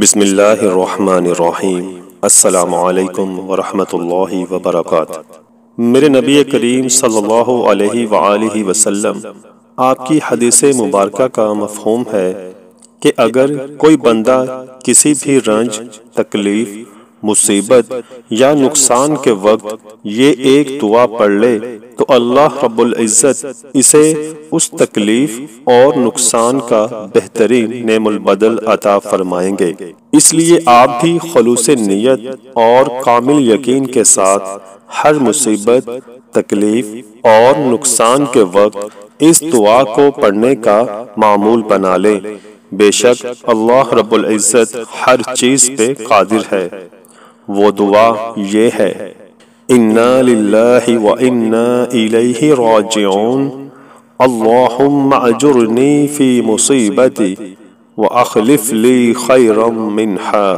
بسم اللہ الرحمن الرحیم۔ السلام علیکم ورحمۃ اللہ وبرکاتہ۔ میرے نبی کریم صلی اللہ علیہ وآلہ وسلم آپ کی حدیث مبارکہ کا مفہوم ہے کہ اگر کوئی بندہ کسی بھی رنج، تکلیف، مصیبت یا نقصان کے وقت یہ ایک دعا پڑھ لے تو اللہ رب العزت اسے اس تکلیف اور نقصان کا بہترین نعم البدل عطا فرمائیں گے۔ اس لیے آپ بھی خلوص نیت اور کامل یقین کے ساتھ ہر مصیبت، تکلیف اور نقصان کے وقت اس دعا کو پڑھنے کا معمول بنا لیں۔ بے شک اللہ رب العزت ہر چیز پہ قادر ہے۔ وہ دعا یہ ہے: انا للہ وانا الیہ راجعون اللہم اجرنی فی مصیبتی واخلف لی خیرا منہا۔